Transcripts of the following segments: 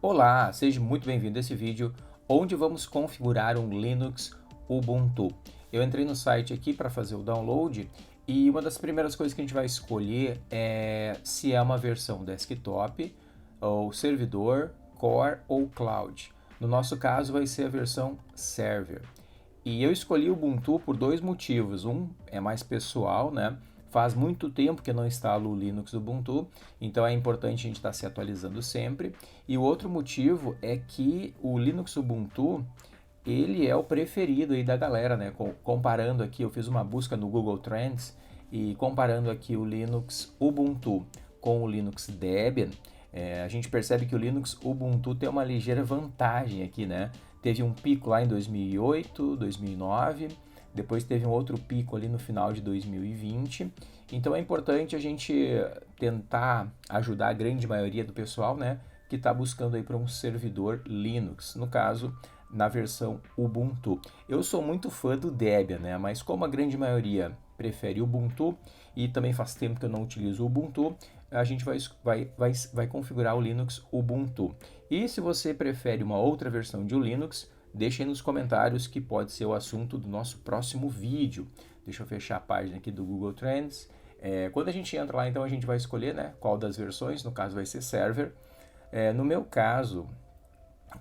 Olá, seja muito bem-vindo a esse vídeo onde vamos configurar um Linux Ubuntu. Eu entrei no site aqui para fazer o download e uma das primeiras coisas que a gente vai escolher é se é uma versão desktop, ou servidor, core ou cloud. No nosso caso vai ser a versão server. E eu escolhi o Ubuntu por dois motivos. Um é mais pessoal, né? Faz muito tempo que eu não instalo o Linux Ubuntu, então é importante a gente estar se atualizando sempre. E o outro motivo é que o Linux Ubuntu, ele é o preferido aí da galera, né? Comparando aqui, eu fiz uma busca no Google Trends e comparando aqui o Linux Ubuntu com o Linux Debian, a gente percebe que o Linux Ubuntu tem uma ligeira vantagem aqui, né? Teve um pico lá em 2008, 2009, depois teve um outro pico ali no final de 2020. Então é importante a gente tentar ajudar a grande maioria do pessoal, né, que está buscando aí para um servidor Linux, no caso, na versão Ubuntu. Eu sou muito fã do Debian, né, mas como a grande maioria prefere o Ubuntu e também faz tempo que eu não utilizo o Ubuntu, a gente vai configurar o Linux Ubuntu. E se você prefere uma outra versão de Linux, deixe aí nos comentários que pode ser o assunto do nosso próximo vídeo. Deixa eu fechar a página aqui do Google Trends. Quando a gente entra lá, então a gente vai escolher, né, qual das versões, no caso vai ser server. No meu caso,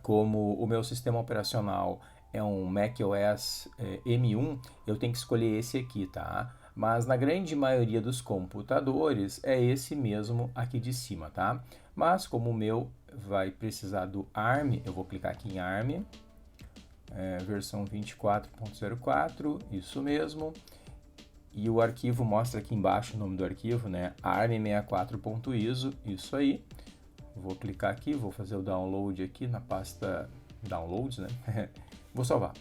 como o meu sistema operacional é um macOS M1, eu tenho que escolher esse aqui, tá? Mas na grande maioria dos computadores é esse mesmo aqui de cima, tá? Mas como o meu vai precisar do ARM, eu vou clicar aqui em ARM, versão 24.04, isso mesmo. E o arquivo mostra aqui embaixo o nome do arquivo, né? arm64.iso, isso aí. Vou clicar aqui, vou fazer o download aqui na pasta Downloads, né? Vou salvar,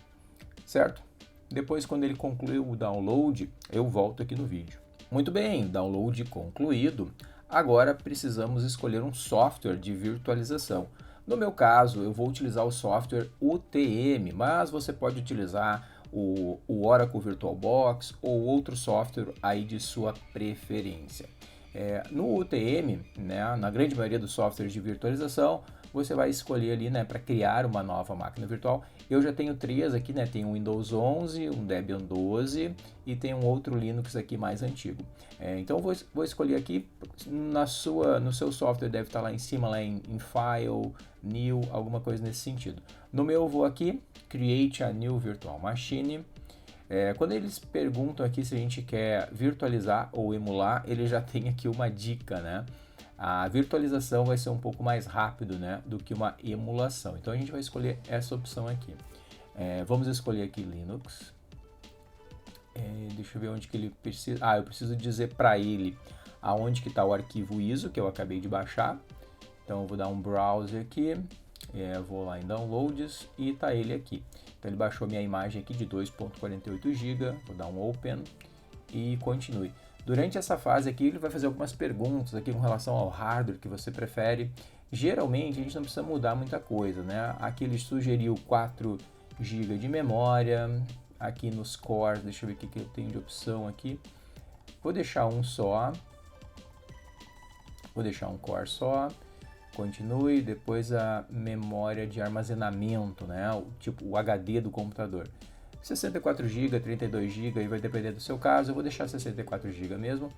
certo? Depois, quando ele concluir o download, eu volto aqui no vídeo. Muito bem, download concluído. Agora precisamos escolher um software de virtualização. No meu caso, eu vou utilizar o software UTM, mas você pode utilizar o Oracle VirtualBox ou outro software aí de sua preferência. No UTM, né, na grande maioria dos softwares de virtualização, você vai escolher ali, né, para criar uma nova máquina virtual. Eu já tenho três aqui, né, tem um Windows 11, um Debian 12 e tem um outro Linux aqui mais antigo. Então vou escolher aqui, no seu software deve estar lá em cima, lá em File, New, alguma coisa nesse sentido. No meu eu vou aqui, Create a New Virtual Machine. Quando eles perguntam aqui se a gente quer virtualizar ou emular, ele já tem aqui uma dica, né? A virtualização vai ser um pouco mais rápido, né, do que uma emulação. Então a gente vai escolher essa opção aqui. Vamos escolher aqui Linux. Deixa eu ver onde que ele precisa. Eu preciso dizer para ele aonde que está o arquivo ISO que eu acabei de baixar. Então eu vou dar um browse aqui. Vou lá em Downloads e tá ele aqui. Então ele baixou minha imagem aqui de 2.48 GB, vou dar um Open e continue. Durante essa fase aqui ele vai fazer algumas perguntas aqui com relação ao hardware que você prefere. Geralmente a gente não precisa mudar muita coisa, né? Aqui ele sugeriu 4 GB de memória, aqui nos cores, deixa eu ver o que eu tenho de opção aqui. Vou deixar um só, vou deixar um core só. Continue, depois a memória de armazenamento, né? Tipo o HD do computador. 64 GB, 32 GB, aí vai depender do seu caso. Eu vou deixar 64 GB mesmo.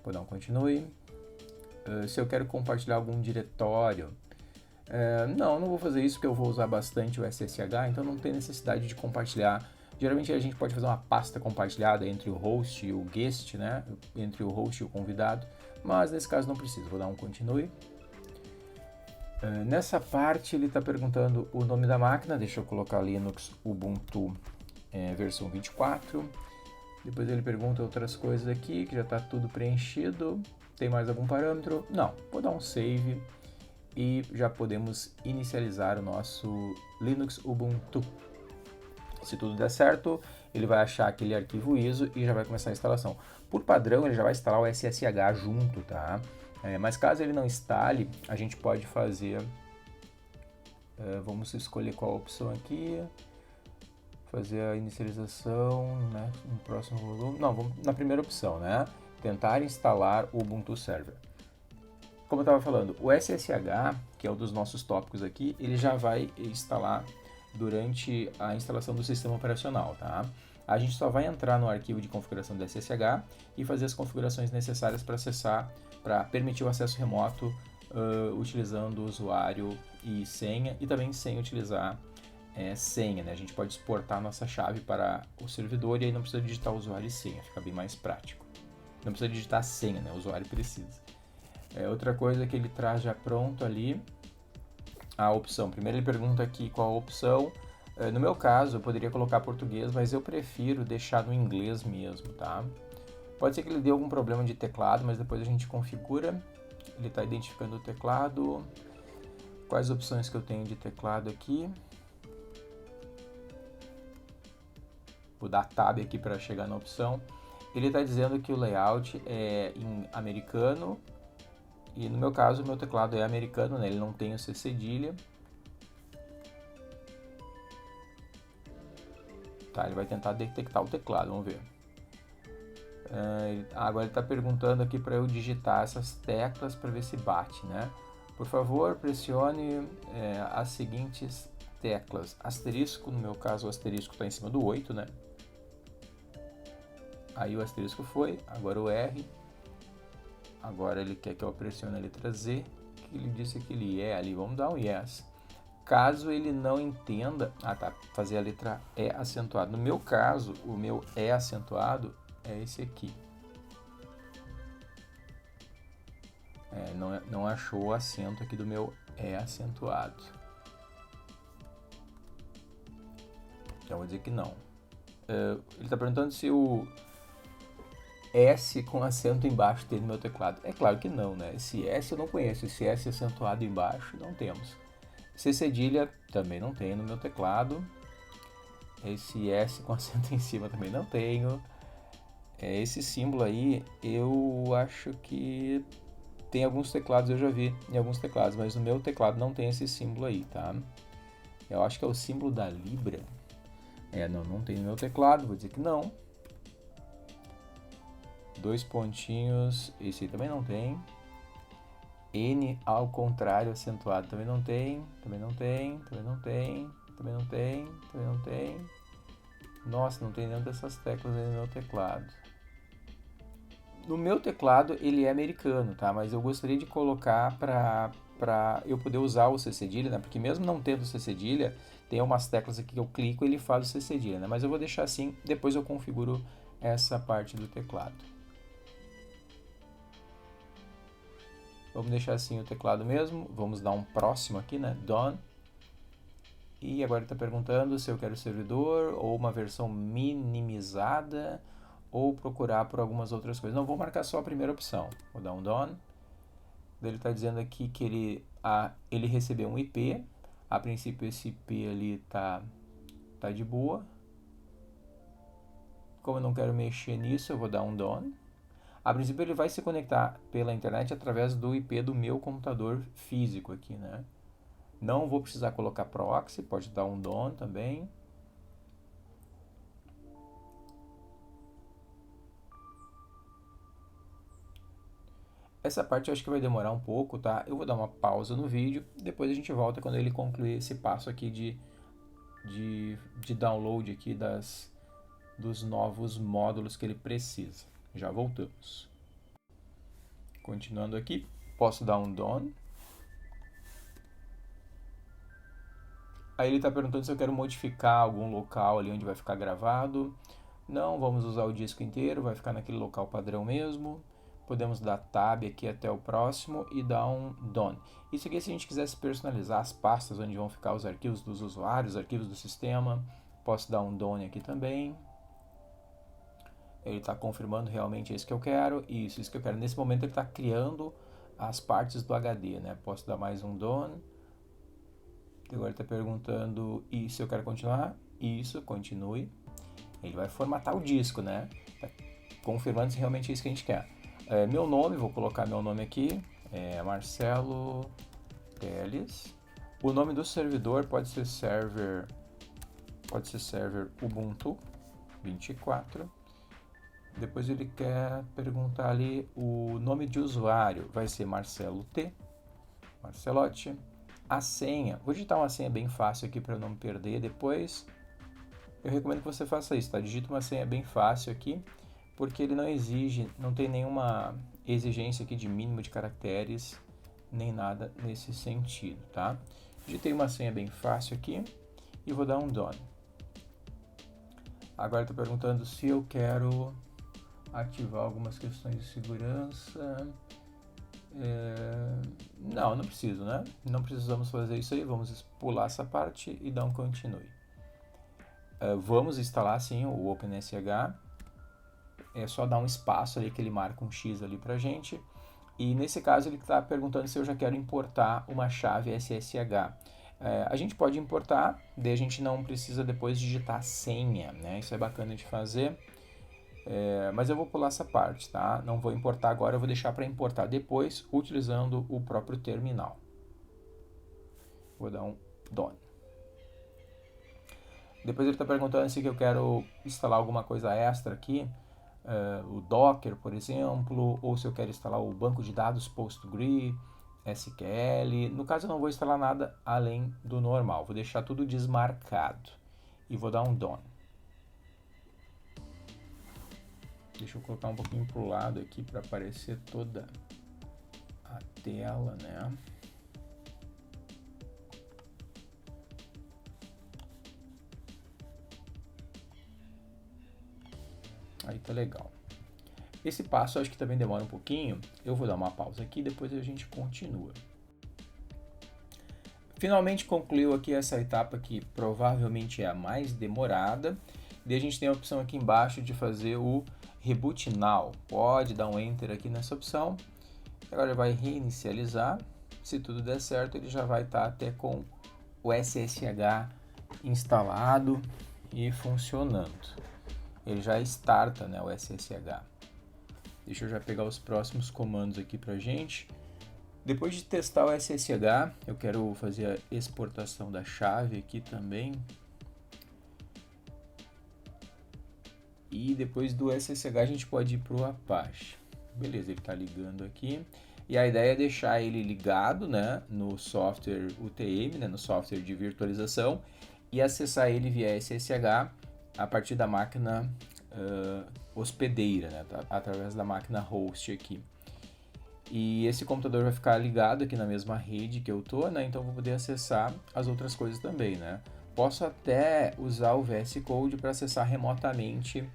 Vou dar um continue. Se eu quero compartilhar algum diretório, não vou fazer isso porque eu vou usar bastante o SSH, então não tem necessidade de compartilhar. Geralmente a gente pode fazer uma pasta compartilhada entre o host e o guest, né? Entre o host e o convidado, mas nesse caso não precisa. Vou dar um continue. Nessa parte ele está perguntando o nome da máquina, deixa eu colocar Linux Ubuntu versão 24. Depois ele pergunta outras coisas aqui, que já está tudo preenchido. Tem mais algum parâmetro? Não, vou dar um save e já podemos inicializar o nosso Linux Ubuntu. Se tudo der certo, ele vai achar aquele arquivo ISO e já vai começar a instalação. Por padrão, ele já vai instalar o SSH junto, tá? Mas caso ele não instale, a gente pode fazer, vamos escolher qual opção aqui, fazer a inicialização, né, no próximo volume, não, vamos na primeira opção, né, tentar instalar o Ubuntu Server. como eu estava falando, o SSH, que é um dos nossos tópicos aqui, ele já vai instalar durante a instalação do sistema operacional, tá? A gente só vai entrar no arquivo de configuração do SSH e fazer as configurações necessárias para acessar, para permitir o acesso remoto utilizando o usuário e senha, e também sem utilizar senha, né? A gente pode exportar nossa chave para o servidor e aí não precisa digitar usuário e senha, fica bem mais prático. Não precisa digitar senha, né? O usuário precisa. Outra coisa que ele traz já pronto ali, a opção. Primeiro ele pergunta aqui qual a opção. No meu caso, eu poderia colocar português, mas eu prefiro deixar no inglês mesmo, tá? Pode ser que ele dê algum problema de teclado, mas depois a gente configura. Ele está identificando o teclado. Quais opções que eu tenho de teclado aqui? Vou dar Tab aqui para chegar na opção. Ele está dizendo que o layout é em americano. E no meu caso, o meu teclado é americano, né? Ele não tem o C cedilha. Tá, ele vai tentar detectar o teclado, vamos ver. Agora ele está perguntando aqui para eu digitar essas teclas para ver se bate, né? Por favor, pressione as seguintes teclas. Asterisco, no meu caso o asterisco está em cima do 8, né? Aí o asterisco foi, agora o R. Agora ele quer que eu pressione a letra Z, que ele disse que ele é ali, vamos dar um Yes. Caso ele não entenda, fazer a letra E acentuada. No meu caso, o meu E acentuado é esse aqui. Não achou o acento aqui do meu E acentuado. Então vou dizer que não. Ele está perguntando se o S com acento embaixo tem no meu teclado. É claro que não, né? Esse S eu não conheço. Esse S acentuado embaixo não temos. C cedilha também não tenho no meu teclado. Esse S com acento em cima também não tenho. Esse símbolo aí eu acho que tem alguns teclados, eu já vi em alguns teclados, mas no meu teclado não tem esse símbolo aí, tá? Eu acho que é o símbolo da Libra. Não tem no meu teclado, vou dizer que não. 2 pontinhos, esse aí também não tem. N ao contrário acentuado também não tem, também não tem, também não tem, também não tem, também não tem. Nossa, não tem nenhuma dessas teclas aí no meu teclado. No meu teclado ele é americano, tá? Mas eu gostaria de colocar para eu poder usar o C cedilha, né? Porque mesmo não tendo C cedilha, tem umas teclas aqui que eu clico e ele faz o C cedilha, né? Mas eu vou deixar assim, depois eu configuro essa parte do teclado. Vamos deixar assim o teclado mesmo. Vamos dar um próximo aqui, né? Done. E agora ele está perguntando se eu quero servidor ou uma versão minimizada ou procurar por algumas outras coisas. Não, vou marcar só a primeira opção. Vou dar um Done. Ele está dizendo aqui que ele recebeu um IP. A princípio esse IP ali tá de boa. Como eu não quero mexer nisso, eu vou dar um Done. A princípio ele vai se conectar pela internet através do IP do meu computador físico aqui, né? Não vou precisar colocar proxy, pode dar um Done também. Essa parte eu acho que vai demorar um pouco, tá? Eu vou dar uma pausa no vídeo, depois a gente volta quando ele concluir esse passo aqui de download aqui dos novos módulos que ele precisa. Já voltamos. Continuando aqui, posso dar um Done. Aí ele está perguntando se eu quero modificar algum local ali onde vai ficar gravado. Não, vamos usar o disco inteiro, vai ficar naquele local padrão mesmo. Podemos dar Tab aqui até o próximo e dar um Done. Isso aqui se a gente quisesse personalizar as pastas onde vão ficar os arquivos dos usuários, arquivos do sistema. Posso dar um Done aqui também. Ele está confirmando realmente isso que eu quero. Isso que eu quero. Nesse momento ele está criando as partes do HD, né? Posso dar mais um Done. Agora ele está perguntando e se eu quero continuar. Isso, continue. Ele vai formatar o disco, né? Tá confirmando se realmente é isso que a gente quer. Meu nome, vou colocar meu nome aqui. Marcelo Teles. O nome do servidor pode ser server Ubuntu 24. Depois ele quer perguntar ali o nome de usuário. Vai ser Marcelo T. Marcelotti. A senha. Vou digitar uma senha bem fácil aqui para não me perder depois. Eu recomendo que você faça isso, tá? Digita uma senha bem fácil aqui, porque ele não exige, não tem nenhuma exigência aqui de mínimo de caracteres, nem nada nesse sentido, tá? Digitei uma senha bem fácil aqui e vou dar um done. Agora está perguntando se eu quero ativar algumas questões de segurança. Não preciso, né? Não precisamos fazer isso aí. Vamos pular essa parte e dar um continue. Vamos instalar sim o OpenSH. É só dar um espaço ali que ele marca um X ali pra gente. E nesse caso ele está perguntando se eu já quero importar uma chave SSH. A gente pode importar, daí a gente não precisa depois digitar a senha, né? Isso é bacana de fazer. Mas eu vou pular essa parte, tá? Não vou importar agora, eu vou deixar para importar depois, utilizando o próprio terminal. Vou dar um done. Depois ele está perguntando se eu quero instalar alguma coisa extra aqui, o Docker, por exemplo, ou se eu quero instalar o banco de dados Postgre, SQL. No caso eu não vou instalar nada além do normal, vou deixar tudo desmarcado e vou dar um done. Deixa eu colocar um pouquinho para o lado aqui para aparecer toda a tela, né? Aí tá legal. Esse passo eu acho que também demora um pouquinho. Eu vou dar uma pausa aqui e depois a gente continua. Finalmente concluiu aqui essa etapa que provavelmente é a mais demorada. E a gente tem a opção aqui embaixo de fazer o Reboot Now. Pode dar um Enter aqui nessa opção. Agora ele vai reinicializar. Se tudo der certo, ele já vai estar até com o SSH instalado e funcionando. Ele já starta, né, o SSH. Deixa eu já pegar os próximos comandos aqui pra gente. Depois de testar o SSH, eu quero fazer a exportação da chave aqui também. E depois do SSH a gente pode ir pro Apache. Beleza, ele está ligando aqui. E a ideia é deixar ele ligado, né, no software UTM, né, no software de virtualização, e acessar ele via SSH a partir da máquina hospedeira, né, através da máquina host aqui. E esse computador vai ficar ligado aqui na mesma rede que eu tô, né, então eu vou poder acessar as outras coisas também, né. Posso até usar o VS Code para acessar remotamente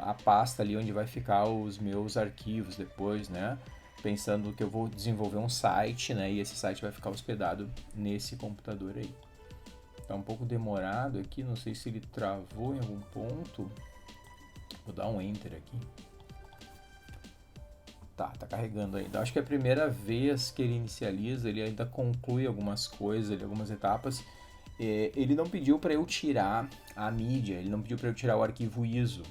a pasta ali onde vai ficar os meus arquivos depois, né? Pensando que eu vou desenvolver um site, né? E esse site vai ficar hospedado nesse computador aí. Tá um pouco demorado aqui, não sei se ele travou em algum ponto. Vou dar um Enter aqui. Tá carregando ainda. Acho que é a primeira vez que ele inicializa, ele ainda conclui algumas coisas, algumas etapas. Ele não pediu para eu tirar a mídia, ele não pediu para eu tirar o arquivo ISO.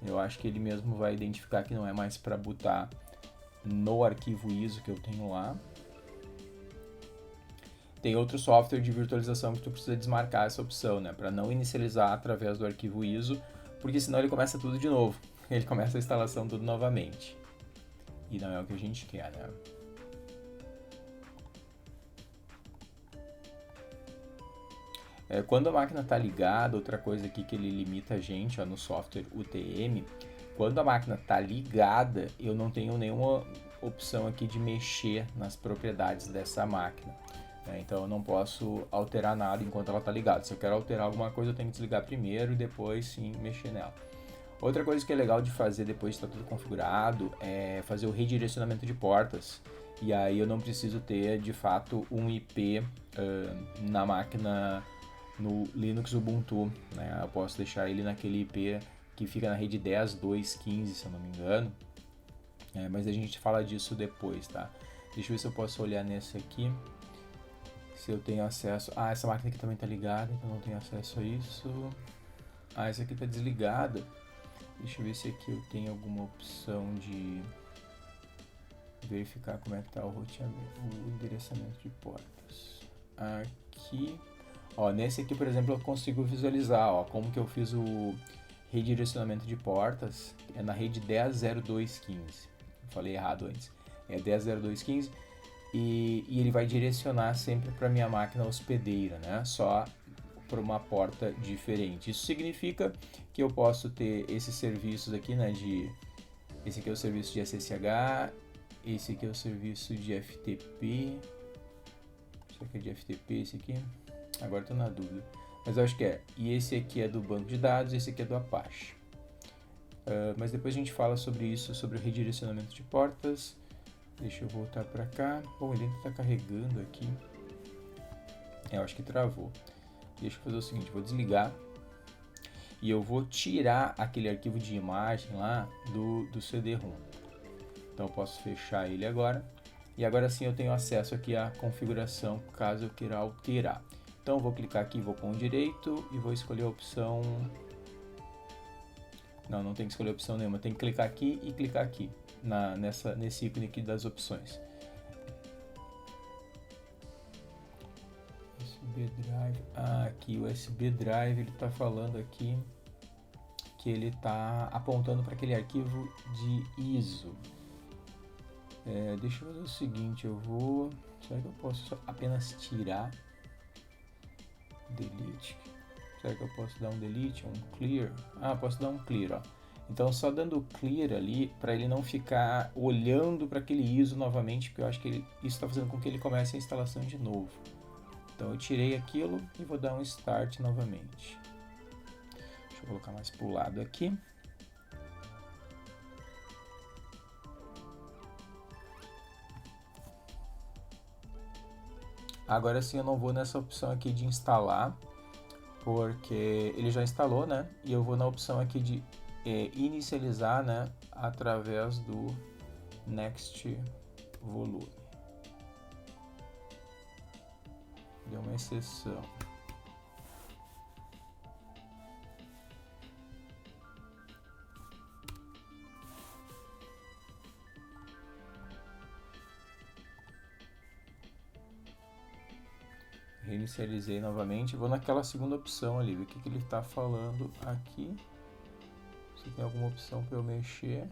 Eu acho que ele mesmo vai identificar que não é mais para botar no arquivo ISO que eu tenho lá. Tem outro software de virtualização que tu precisa desmarcar essa opção, né, para não inicializar através do arquivo ISO, porque senão ele começa tudo de novo. Ele começa a instalação tudo novamente. E não é o que a gente quer, né? Quando a máquina está ligada, outra coisa aqui que ele limita a gente, ó, no software UTM, quando a máquina está ligada, eu não tenho nenhuma opção aqui de mexer nas propriedades dessa máquina, né? Então eu não posso alterar nada enquanto ela está ligada. Se eu quero alterar alguma coisa, eu tenho que desligar primeiro e depois sim mexer nela. Outra coisa que é legal de fazer depois de estar tudo configurado é fazer o redirecionamento de portas. E aí eu não preciso ter de fato um IP na máquina no Linux Ubuntu, né? Eu posso deixar ele naquele IP que fica na rede 10.2.15, se eu não me engano. Mas a gente fala disso depois, tá? Deixa eu ver se eu posso olhar nesse aqui. Se eu tenho acesso... essa máquina aqui também tá ligada, então não tenho acesso a isso. Essa aqui tá desligada. Deixa eu ver se aqui eu tenho alguma opção de verificar como é que tá o roteamento, o endereçamento de portas. Aqui... Ó, nesse aqui, por exemplo, eu consigo visualizar, ó, como que eu fiz redirecionamento de portas, é na rede 10.02.15. Falei errado antes. É 10.02.15 e ele vai direcionar sempre para minha máquina hospedeira, né? Só para uma porta diferente. Isso significa que eu posso ter esses serviços aqui, né? Esse aqui é o serviço de SSH, esse aqui é o serviço de FTP. Será que é de FTP esse aqui? Agora estou na dúvida. Mas eu acho que é. E esse aqui é do banco de dados, esse aqui é do Apache. Mas depois a gente fala sobre isso, sobre o redirecionamento de portas. Deixa eu voltar para cá. Bom, ele ainda está carregando aqui. Eu acho que travou. Deixa eu fazer o seguinte, vou desligar. E eu vou tirar aquele arquivo de imagem lá do CD-ROM. Então eu posso fechar ele agora. E agora sim eu tenho acesso aqui à configuração, caso eu queira alterar. Então eu vou clicar aqui, vou com o direito e vou escolher a opção... Não tem que escolher opção nenhuma, tem que clicar aqui e clicar aqui, nesse ícone aqui das opções. USB Drive, aqui o USB Drive, ele está falando aqui que ele está apontando para aquele arquivo de ISO. Deixa eu fazer o seguinte, será que eu posso apenas tirar? Delete. Será que eu posso dar um delete, um clear? Posso dar um clear, ó. Então só dando clear ali, para ele não ficar olhando para aquele ISO novamente, porque eu acho que isso está fazendo com que ele comece a instalação de novo. Então eu tirei aquilo e vou dar um start novamente. Deixa eu colocar mais para o lado aqui. Agora sim eu não vou nessa opção aqui de instalar, porque ele já instalou, né? E eu vou na opção aqui de inicializar, né? Através do Next Volume. Deu uma exceção. Reinicializei novamente, vou naquela segunda opção ali, ver o que ele está falando aqui. Se tem alguma opção para eu mexer.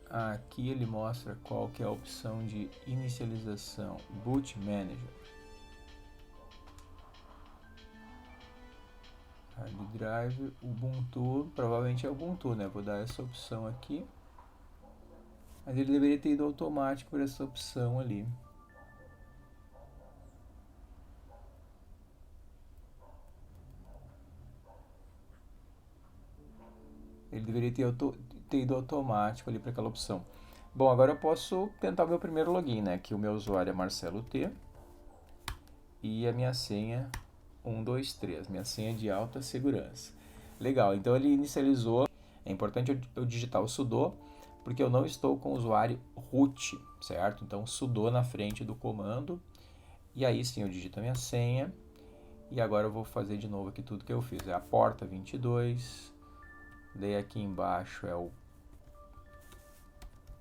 Aqui ele mostra qual que é a opção de inicialização, Boot Manager. Hard Drive, Ubuntu, provavelmente é Ubuntu, né? Vou dar essa opção aqui. Mas ele deveria ter ido automático por essa opção ali. Ele deveria ter ido automático ali para aquela opção. Bom, agora eu posso tentar o meu primeiro login, né? Que o meu usuário é Marcelo T. E a minha senha 123, minha senha de alta segurança. Legal, então ele inicializou. É importante eu digitar o sudo, porque eu não estou com o usuário root, certo? Então sudo na frente do comando. E aí sim eu digito a minha senha. E agora eu vou fazer de novo aqui tudo que eu fiz. É a porta 22. Daí aqui embaixo é o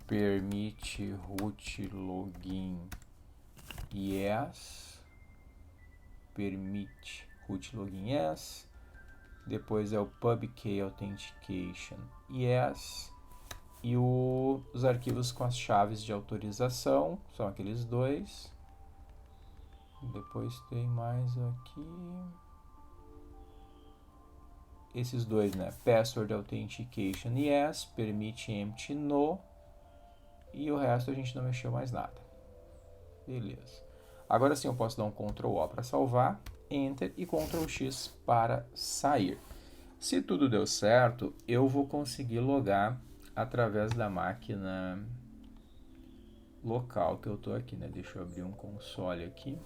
permit root login yes, permit root login yes, depois é o pubkey authentication yes, e os arquivos com as chaves de autorização são aqueles dois. Depois tem mais aqui esses dois, né? Password Authentication Yes, Permit Empty No, e o resto a gente não mexeu mais nada. Beleza. Agora sim eu posso dar um Ctrl O para salvar, Enter e Ctrl X para sair. Se tudo deu certo, eu vou conseguir logar através da máquina local que eu tô aqui, né? Deixa eu abrir um console aqui.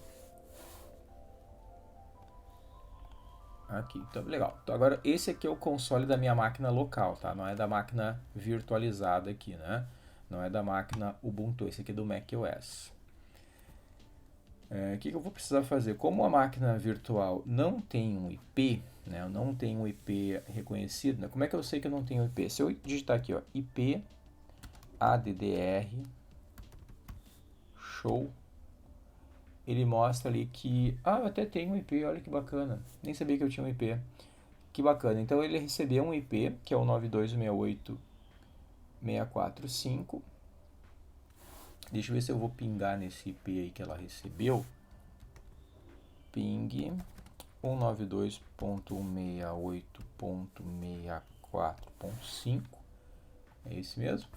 Aqui, então legal. Então agora esse aqui é o console da minha máquina local, tá? Não é da máquina virtualizada aqui, né? Não é da máquina Ubuntu, esse aqui é do macOS. O que eu vou precisar fazer? Como a máquina virtual não tem um IP, né? Eu não tenho um IP reconhecido, né? Como é que eu sei que eu não tenho IP? Se eu digitar aqui, ó, IP ADDR show, ele mostra ali que, eu até tenho um IP, olha que bacana, nem sabia que eu tinha um IP, que bacana. Então ele recebeu um IP, que é o 92.168.645. Deixa eu ver se eu vou pingar nesse IP aí que ela recebeu. Ping 192.168.64.5. É esse mesmo.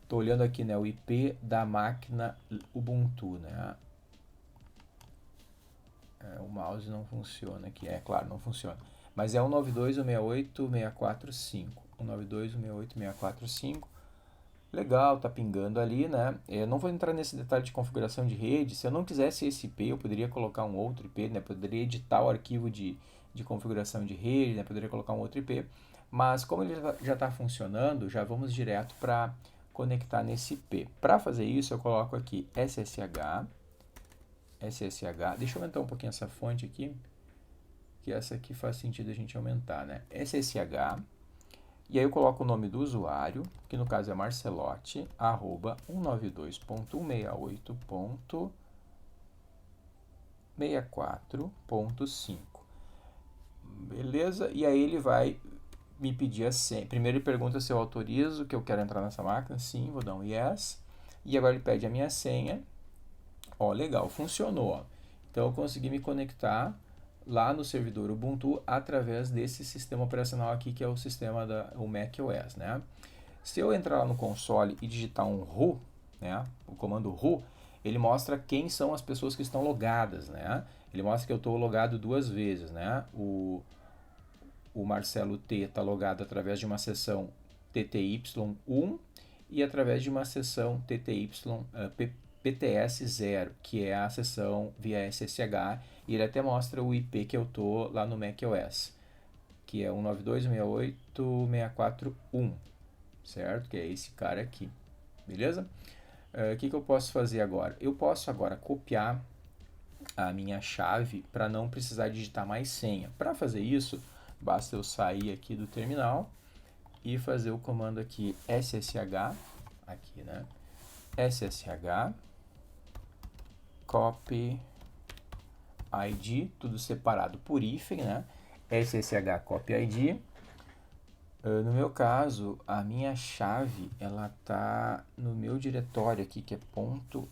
Estou olhando aqui, né, o IP da máquina Ubuntu, né? O mouse não funciona aqui, claro, não funciona. Mas é 192.168.645. 192.168.645. Legal, tá pingando ali, né? Eu não vou entrar nesse detalhe de configuração de rede. Se eu não quisesse esse IP, eu poderia colocar um outro IP, né? Poderia editar o arquivo de configuração de rede, né? Poderia colocar um outro IP. Mas como ele já está funcionando, já vamos direto para conectar nesse IP. Para fazer isso, eu coloco aqui SSH. Deixa eu aumentar um pouquinho essa fonte aqui, que essa aqui faz sentido a gente aumentar, né? SSH. E aí eu coloco o nome do usuário, que no caso é Marcelotti, @192.168.64.5. Beleza? E aí ele vai me pedir a senha. Primeiro ele pergunta se eu autorizo que eu quero entrar nessa máquina. Sim, vou dar um yes. E agora ele pede a minha senha. Ó, legal, funcionou. Ó. Então eu consegui me conectar lá no servidor Ubuntu através desse sistema operacional aqui, que é o sistema o macOS, né? Se eu entrar lá no console e digitar um who, né, o comando who, ele mostra quem são as pessoas que estão logadas, né? Ele mostra que eu estou logado duas vezes, né? O Marcelo T está logado através de uma sessão TTY1 e através de uma sessão PTS0, que é a sessão via SSH, e ele até mostra o IP que eu tô lá no macOS, que é 192.168.64.1, certo? Que é esse cara aqui, beleza? O que eu posso fazer agora? Eu posso agora copiar a minha chave para não precisar digitar mais senha. Para fazer isso, basta eu sair aqui do terminal e fazer o comando aqui SSH, aqui, né? SSH copy ID, tudo separado por hífen, né? SSH copy ID. No meu caso, a minha chave, ela tá no meu diretório aqui, que é ponto...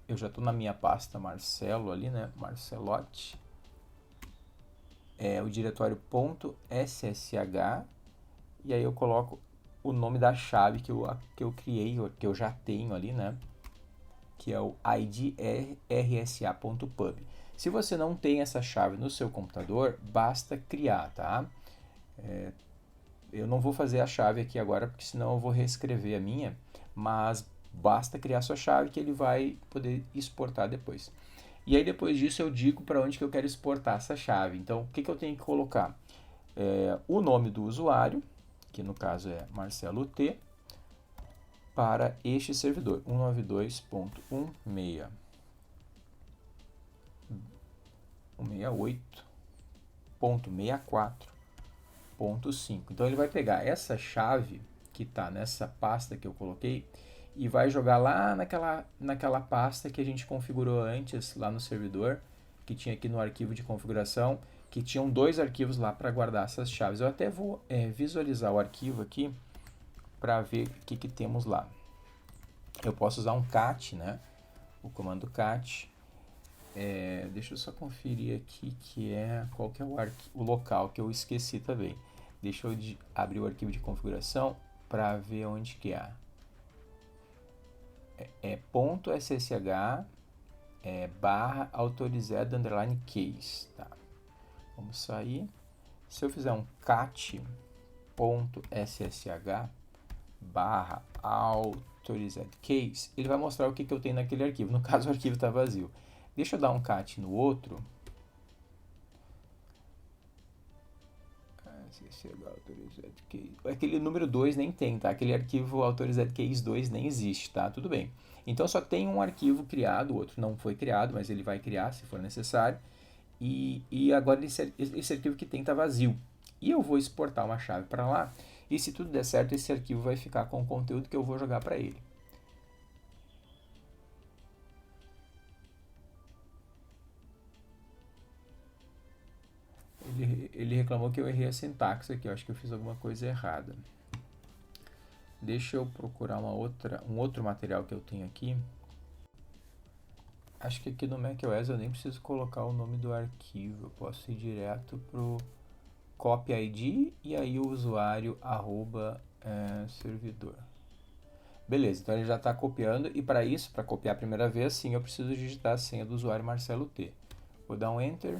Eu já estou na minha pasta Marcelo ali, né? Marcelotti. É o diretório .ssh, e aí eu coloco o nome da chave que eu criei, que eu já tenho ali, né? Que é o id rsa.pub. Se você não tem essa chave no seu computador, basta criar, tá? Eu não vou fazer a chave aqui agora, porque senão eu vou reescrever a minha, mas basta criar sua chave que ele vai poder exportar depois. E aí depois disso eu digo para onde que eu quero exportar essa chave. Então o que eu tenho que colocar? O nome do usuário, que no caso é Marcelo T, para este servidor, 192.168.64.5. Então ele vai pegar essa chave que está nessa pasta que eu coloquei e vai jogar lá naquela pasta que a gente configurou antes lá no servidor, que tinha aqui no arquivo de configuração, que tinham dois arquivos lá para guardar essas chaves. Eu até vou visualizar o arquivo aqui para ver o que temos lá. Eu posso usar um cat, né? O comando cat. Deixa eu só conferir aqui qual que é o local que eu esqueci também. Deixa eu abrir o arquivo de configuração para ver onde que é. .ssh barra autorized underline case. Tá. Vamos sair. Se eu fizer um cat .ssh barra autorized case, ele vai mostrar o que eu tenho naquele arquivo. No caso, o arquivo está vazio. Deixa eu dar um cat no outro. Aquele número 2 nem tem, tá? Aquele arquivo autorized case 2 nem existe, tá? Tudo bem. Então só tem um arquivo criado, o outro não foi criado, mas ele vai criar se for necessário. E agora esse arquivo que tem está vazio. E eu vou exportar uma chave para lá. E se tudo der certo, esse arquivo vai ficar com o conteúdo que eu vou jogar para ele. reclamou que eu errei a sintaxe aqui. Eu acho que eu fiz alguma coisa errada. Deixa eu procurar um outro material que eu tenho aqui. Acho que aqui no macOS eu nem preciso colocar o nome do arquivo. Eu posso ir direto pro copy ID e aí o usuário servidor. Beleza, então ele já está copiando e para isso, para copiar a primeira vez, sim, eu preciso digitar a senha do usuário Marcelo T. Vou dar um Enter.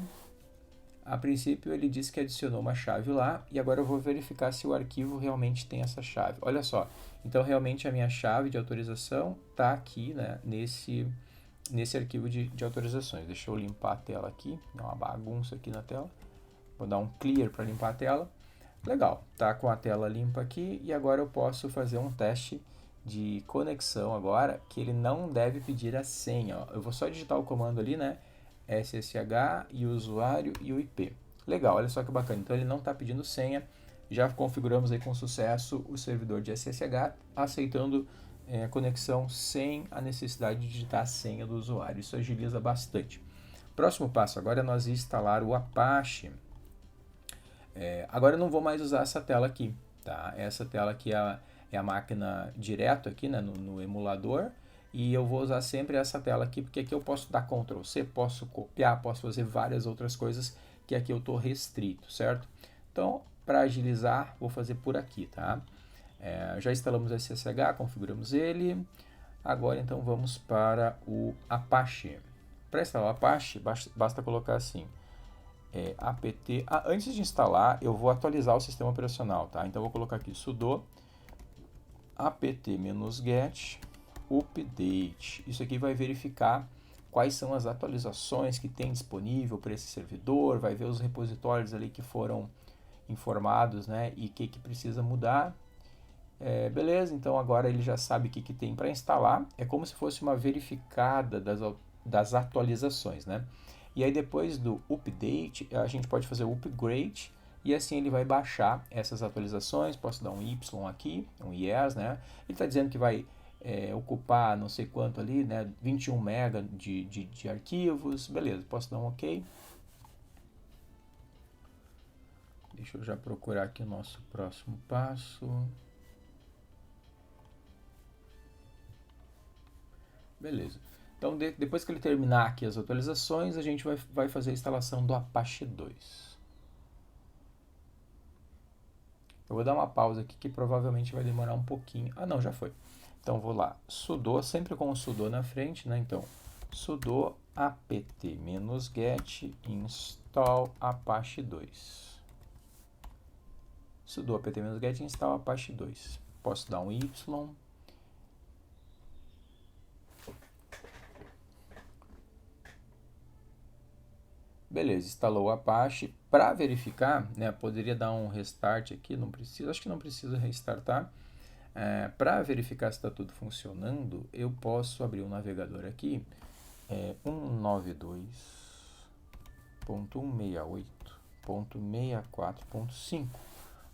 A princípio ele disse que adicionou uma chave lá e agora eu vou verificar se o arquivo realmente tem essa chave. Olha só, então realmente a minha chave de autorização está aqui, né, nesse arquivo de autorizações. Deixa eu limpar a tela aqui, dá uma bagunça aqui na tela. Vou dar um clear para limpar a tela. Legal, tá com a tela limpa aqui e agora eu posso fazer um teste de conexão agora, que ele não deve pedir a senha. Ó. Eu vou só digitar o comando ali, né? SSH e o usuário e o IP. Legal, olha só que bacana. Então ele não está pedindo senha. Já configuramos aí com sucesso o servidor de SSH, aceitando a conexão sem a necessidade de digitar a senha do usuário. Isso agiliza bastante. Próximo passo agora é nós instalar o Apache. Agora eu não vou mais usar essa tela aqui, tá? Essa tela aqui é a máquina direto aqui, né, no emulador, e eu vou usar sempre essa tela aqui, porque aqui eu posso dar Ctrl C, posso copiar, posso fazer várias outras coisas, que aqui eu estou restrito, certo? Então, para agilizar, vou fazer por aqui, tá? Já instalamos o SSH, configuramos ele, agora então vamos para o Apache. Para instalar o Apache, basta colocar assim, apt. Antes de instalar, eu vou atualizar o sistema operacional, tá? Então eu vou colocar aqui sudo apt-get update. Isso aqui vai verificar quais são as atualizações que tem disponível para esse servidor, vai ver os repositórios ali que foram informados, né? E o que precisa mudar. Beleza, então agora ele já sabe o que tem para instalar. É como se fosse uma verificada das atualizações, né? E aí depois do update, a gente pode fazer o upgrade e assim ele vai baixar essas atualizações. Posso dar um Y aqui, um yes, né? Ele está dizendo que vai ocupar não sei quanto ali, né? 21 MB de arquivos, beleza, posso dar um OK. Deixa eu já procurar aqui o nosso próximo passo. Beleza. Então, depois que ele terminar aqui as atualizações, a gente vai fazer a instalação do Apache 2. Eu vou dar uma pausa aqui que provavelmente vai demorar um pouquinho. Ah, não, já foi. Então, vou lá. Sudo, sempre com o sudo na frente, né? Então, sudo apt-get install Apache 2. Sudo apt-get install Apache 2. Posso dar um Y. Beleza, instalou o Apache. Para verificar, né, poderia dar um restart aqui, não precisa, acho que não precisa restartar. Para verificar se está tudo funcionando, eu posso abrir um navegador aqui, 192.168.64.5.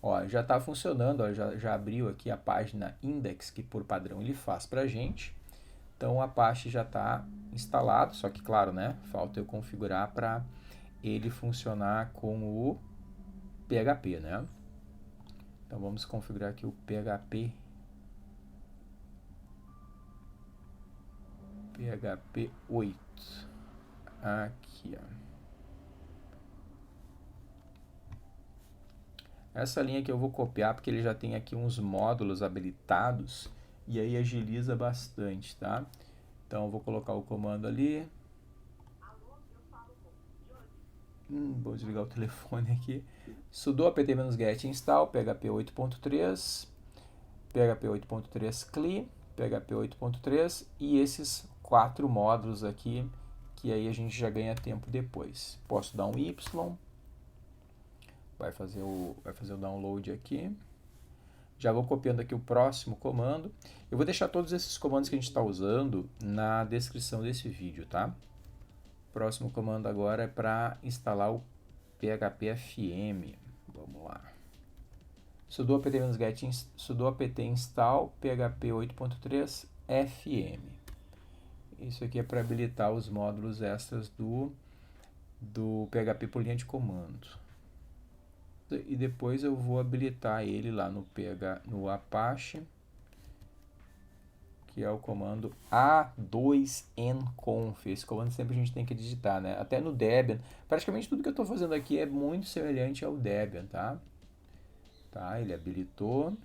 Ó, já está funcionando, ó, já abriu aqui a página index, que por padrão ele faz para a gente. Então o Apache já está instalado, só que claro, né, falta eu configurar para ele funcionar com o PHP, né? Então vamos configurar aqui o PHP 8. Aqui, ó. Essa linha que eu vou copiar porque ele já tem aqui uns módulos habilitados e aí agiliza bastante, tá? Então eu vou colocar o comando ali. Vou desligar o telefone aqui. Sudo apt-get install PHP 8.3, PHP 8.3 CLI, PHP 8.3 e esses 4 módulos aqui, que aí a gente já ganha tempo depois. Posso dar um Y, vai fazer o download aqui. Já vou copiando aqui o próximo comando. Eu vou deixar todos esses comandos que a gente está usando na descrição desse vídeo, tá? Próximo comando agora é para instalar o PHP FM. Vamos lá. Sudo apt install PHP 8.3 FM. Isso aqui é para habilitar os módulos extras do PHP por linha de comando. e depois eu vou habilitar ele lá no Apache, que é o comando a2nconf. Esse comando sempre a gente tem que digitar, né? Até no Debian, praticamente tudo que eu estou fazendo aqui é muito semelhante ao Debian, tá? Tá, ele habilitou.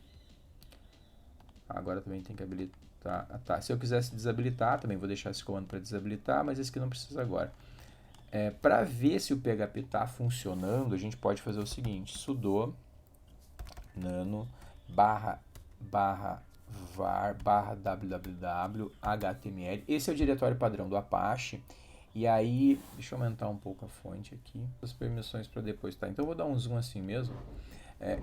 Agora também tem que habilitar. Tá, se eu quisesse desabilitar, também vou deixar esse comando para desabilitar, mas esse aqui não precisa agora. Para ver se o PHP está funcionando, a gente pode fazer o seguinte: sudo nano barra var barra www html. Esse é o diretório padrão do Apache. E aí, deixa eu aumentar um pouco a fonte aqui, as permissões para depois, tá? Então eu vou dar um zoom assim mesmo.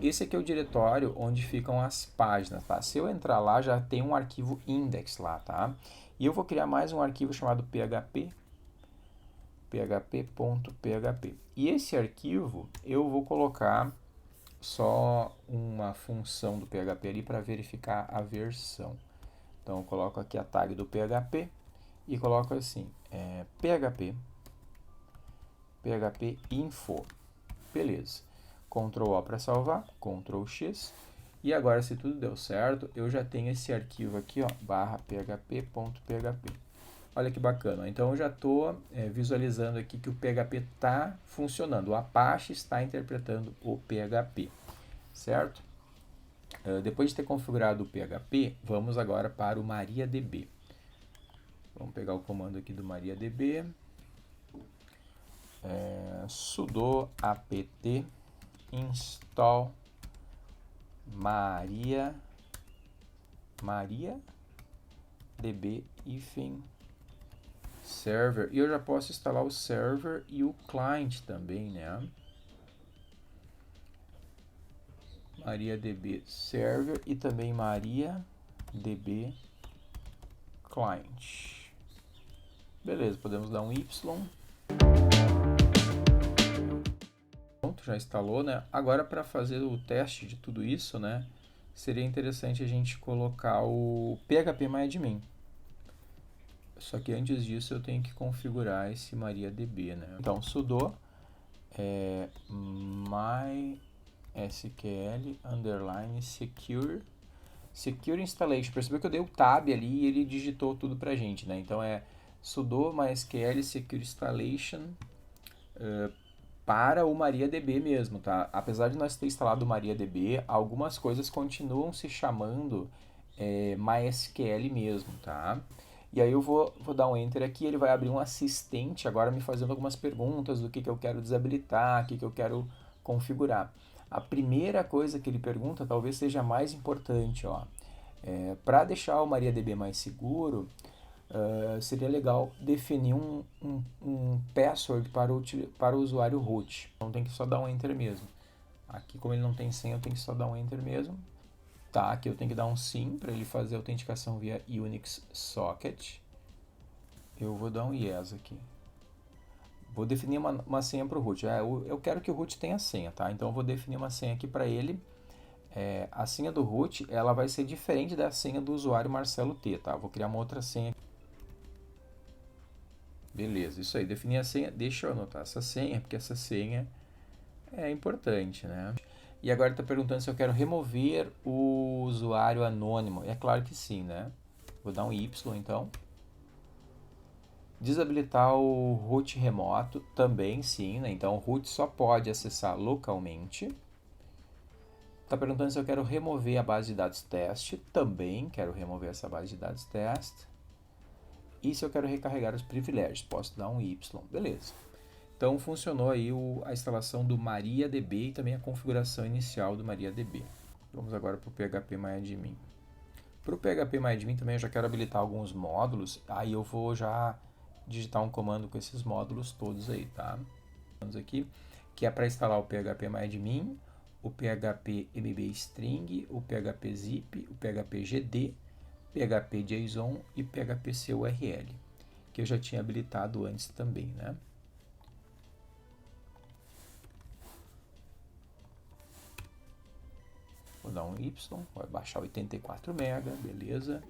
Esse aqui é o diretório onde ficam as páginas, tá? Se eu entrar lá, já tem um arquivo index lá, tá? E eu vou criar mais um arquivo chamado php.php. E esse arquivo eu vou colocar só uma função do PHP ali para verificar a versão. Então eu coloco aqui a tag do PHP e coloco assim, PHP info. Beleza. Ctrl O para salvar, Ctrl X. E agora, se tudo deu certo, eu já tenho esse arquivo aqui, ó, /php.php. Olha que bacana. Então, eu já estou visualizando aqui que o PHP está funcionando. O Apache está interpretando o PHP, certo? Depois de ter configurado o PHP, vamos agora para o MariaDB. Vamos pegar o comando aqui do MariaDB. Sudo apt install MariaDB server. E eu já posso instalar o server e o client também, né? MariaDB server e também MariaDB client. Beleza, podemos dar um Y. Pronto, já instalou, né? Agora, para fazer o teste de tudo isso, né, seria interessante a gente colocar o phpMyAdmin. Só que antes disso eu tenho que configurar esse MariaDB, né? Então, sudo mysql underline secure installation. Percebeu que eu dei o tab ali e ele digitou tudo pra gente, né? Então sudo mysql secure installation para o MariaDB mesmo, tá? Apesar de nós ter instalado o MariaDB, algumas coisas continuam se chamando MySQL mesmo, tá? E aí eu vou dar um Enter aqui, ele vai abrir um assistente agora me fazendo algumas perguntas do que eu quero desabilitar, o que eu quero configurar. A primeira coisa que ele pergunta talvez seja a mais importante, ó. Para deixar o MariaDB mais seguro, seria legal definir um password para o usuário root. Então tem que só dar um Enter mesmo. Aqui, como ele não tem senha, eu tenho que só dar um Enter mesmo. Tá, aqui eu tenho que dar um sim para ele fazer a autenticação via Unix Socket. Eu vou dar um yes aqui. Vou definir uma senha para o root. Eu quero que o root tenha senha, tá? Então eu vou definir uma senha aqui para ele. A senha do root ela vai ser diferente da senha do usuário Marcelo T, tá? Vou criar uma outra senha. Beleza, isso aí. Definir a senha. Deixa eu anotar essa senha, porque essa senha é importante, né? E agora está perguntando se eu quero remover o usuário anônimo. É claro que sim, né? Vou dar um Y, então. Desabilitar o root remoto, também sim, né? Então o root só pode acessar localmente. Está perguntando se eu quero remover a base de dados teste. Também quero remover essa base de dados teste. E se eu quero recarregar os privilégios, posso dar um Y. Beleza. Então funcionou aí a instalação do MariaDB e também a configuração inicial do MariaDB. Vamos agora para o phpMyAdmin. Para o phpMyAdmin também eu já quero habilitar alguns módulos, aí eu vou já digitar um comando com esses módulos todos aí, tá? Aqui, que é para instalar o phpMyAdmin, o phpMBString, o phpZip, o phpGD, phpJSON e phpCURL, que eu já tinha habilitado antes também, né? Vou dar um Y, vai baixar 84 MB, beleza.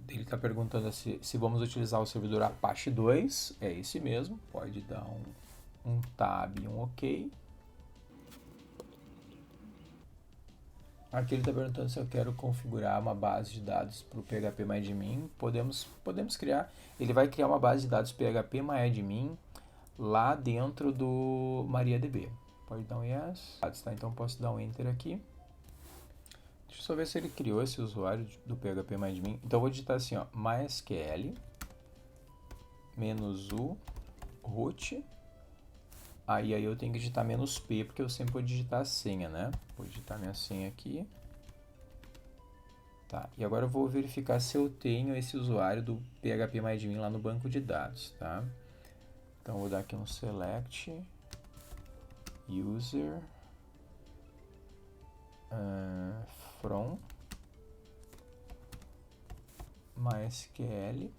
Ele está perguntando se vamos utilizar o servidor Apache 2, é esse mesmo, pode dar um um tab e um OK. Aqui ele está perguntando se eu quero configurar uma base de dados para o PHPMyAdmin. Podemos criar. Ele vai criar uma base de dados PHPMyAdmin lá dentro do MariaDB. Pode dar um yes. Tá, então posso dar um enter aqui. Deixa eu só ver se ele criou esse usuário do PHPMyAdmin. Então eu vou digitar assim, ó, MySQL -u root. Aí eu tenho que digitar -p, porque eu sempre vou digitar a senha, né? Vou digitar minha senha aqui. Tá, e agora eu vou verificar se eu tenho esse usuário do PHPMyAdmin lá no banco de dados, tá? Então eu vou dar aqui um select user from MySQL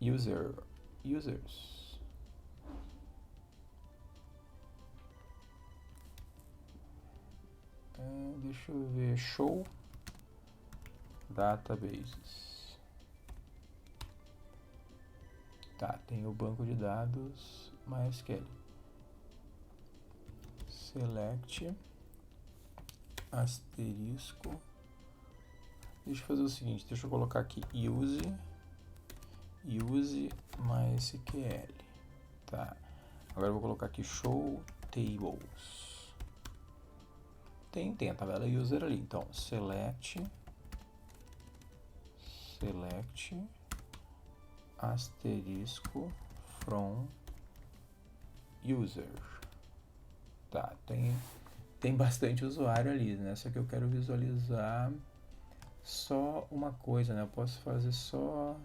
users. Deixa eu ver, show databases. Tá, tem o banco de dados MySQL. Select asterisco. Deixa eu fazer o seguinte, deixa eu colocar aqui use MySQL. Tá. Agora eu vou colocar aqui show tables. Tem a tabela user ali. Então, select asterisco from user. Tá, tem bastante usuário ali, né? Só que eu quero visualizar só uma coisa, né? Eu posso fazer só...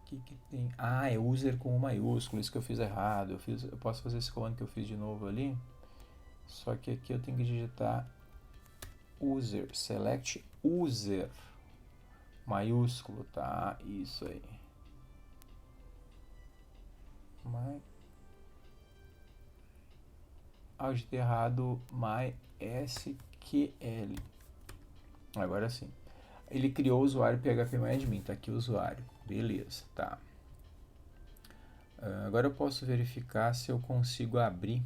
O que tem? Ah, é user com um maiúsculo, isso que eu fiz errado. Eu posso fazer esse comando que eu fiz de novo ali. Só que aqui eu tenho que digitar user, select user, maiúsculo, tá? Isso aí. Eu digitei errado, MySQL. Agora sim. Ele criou o usuário PHPMyAdmin, tá aqui o usuário. Beleza, tá. Agora eu posso verificar se eu consigo abrir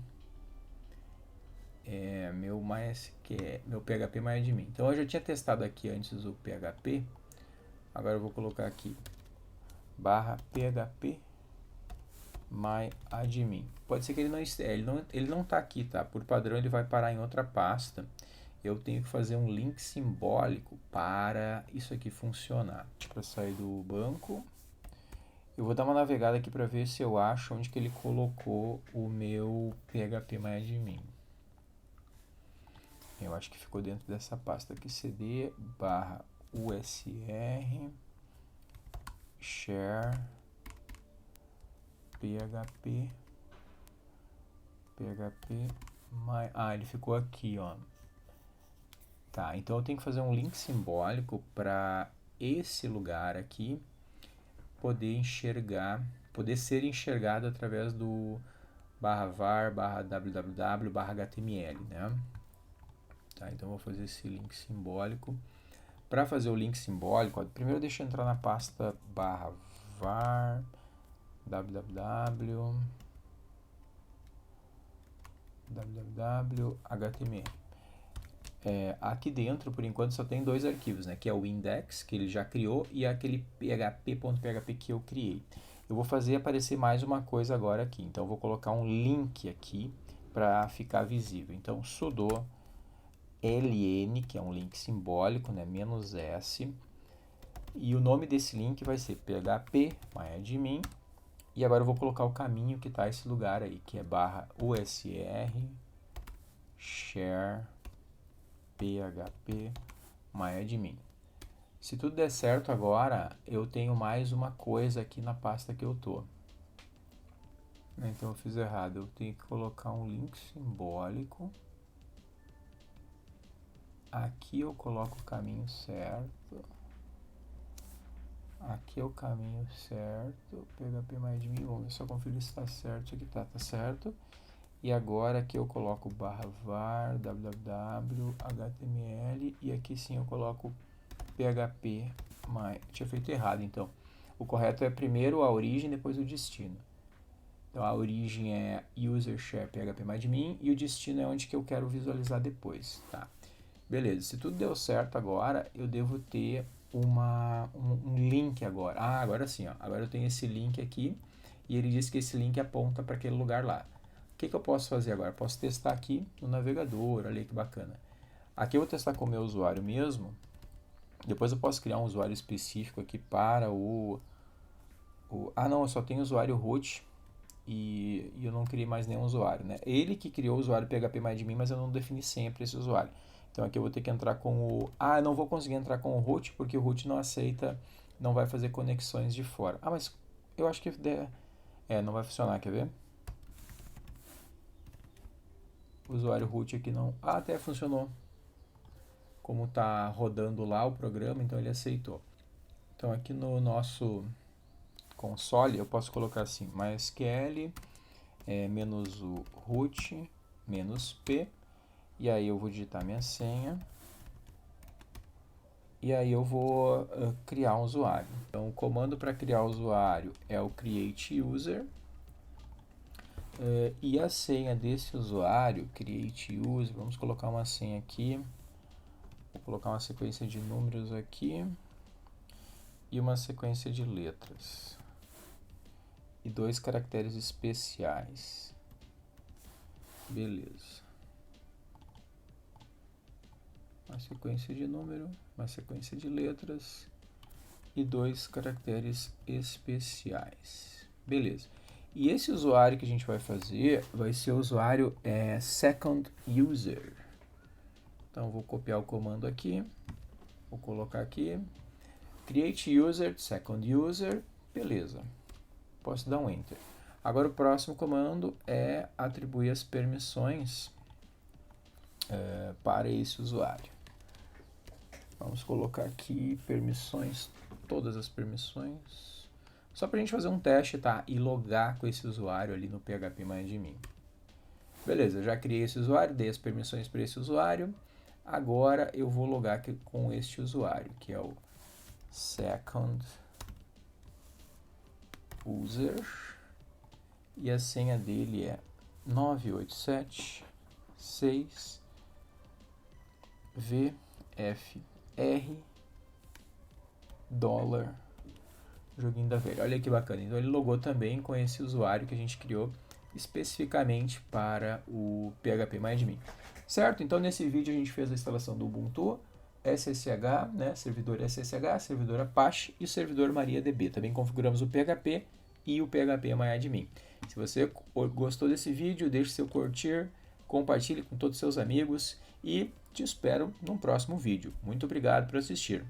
meu MySQL, meu PHPMyAdmin. Então eu já tinha testado aqui antes o PHP. Agora eu vou colocar aqui /phpMyAdmin. Pode ser que ele não tá aqui, tá? Por padrão ele vai parar em outra pasta. Eu tenho que fazer um link simbólico para isso aqui funcionar. Para sair do banco, eu vou dar uma navegada aqui para ver se eu acho onde que ele colocou o meu PHPMyAdmin. Eu acho que ficou dentro dessa pasta aqui, cd/usr share php ele ficou aqui, ó. Tá, então eu tenho que fazer um link simbólico para esse lugar aqui poder ser enxergado através do /var, /www, /html, né? Tá, então eu vou fazer esse link simbólico. Para fazer o link simbólico, primeiro deixa eu entrar na pasta /var, www, html. Aqui dentro, por enquanto, só tem dois arquivos, né? Que é o index, que ele já criou, e aquele php.php que eu criei. Eu vou fazer aparecer mais uma coisa agora aqui. Então, eu vou colocar um link aqui para ficar visível. Então, sudo ln, que é um link simbólico, né? -s. E o nome desse link vai ser phpMyAdmin. E agora eu vou colocar o caminho que está esse lugar aí, que é /usr share phpMyAdmin. Se tudo der certo agora, eu tenho mais uma coisa aqui na pasta que eu tô. Então eu fiz errado, eu tenho que colocar um link simbólico. Aqui eu coloco o caminho certo. Aqui é o caminho certo. PHPMyAdmin, vamos ver se eu confiro se está certo. Isso aqui tá certo. E agora aqui eu coloco /var, www, html, e aqui sim eu coloco PHP My... Tinha feito errado, então. O correto é primeiro a origem, depois o destino. Então a origem é user share phpMyAdmin e o destino é onde que eu quero visualizar depois, tá? Beleza, se tudo deu certo agora, eu devo ter um link agora. Ah, agora sim, ó. Agora eu tenho esse link aqui e ele diz que esse link aponta para aquele lugar lá. O que eu posso fazer agora? Posso testar aqui no navegador, olha aí que bacana. Aqui eu vou testar com o meu usuário mesmo. Depois eu posso criar um usuário específico aqui para Ah, não, eu só tenho usuário root e eu não criei mais nenhum usuário, né? Ele que criou o usuário phpMyAdmin, mas eu não defini sempre esse usuário. Então aqui eu vou ter que entrar com o... Ah, eu não vou conseguir entrar com o root porque o root não aceita, não vai fazer conexões de fora. Ah, mas eu acho que... não vai funcionar, quer ver? O usuário root aqui não... Ah, até funcionou. Como está rodando lá o programa, então ele aceitou. Então aqui no nosso console eu posso colocar assim, MySQL menos o root menos p, e aí eu vou digitar minha senha, e aí eu vou criar um usuário. Então o comando para criar o usuário é o create user, e a senha desse usuário, create user, vamos colocar uma senha aqui, vou colocar uma sequência de números aqui, e uma sequência de letras, e 2 caracteres especiais. Beleza. Uma sequência de número, uma sequência de letras e 2 caracteres especiais. Beleza. E esse usuário que a gente vai fazer vai ser o usuário second user. Então vou copiar o comando aqui, vou colocar aqui, create user, second user, beleza. Posso dar um enter. Agora o próximo comando é atribuir as permissões para esse usuário. Vamos colocar aqui permissões, todas as permissões, só para a gente fazer um teste, tá? E logar com esse usuário ali no phpMyAdmin. Beleza, já criei esse usuário, dei as permissões para esse usuário. Agora eu vou logar aqui com este usuário, que é o second user. E a senha dele é 9876 VFR dólar joguinho da velha. Olha que bacana. Então ele logou também com esse usuário que a gente criou especificamente para o phpMyAdmin. Certo? Então nesse vídeo a gente fez a instalação do Ubuntu, SSH, né, servidor SSH, servidor Apache e servidor MariaDB. Também configuramos o PHP e o phpMyAdmin. Se você gostou desse vídeo, deixe seu curtir, compartilhe com todos os seus amigos e te espero no próximo vídeo. Muito obrigado por assistir.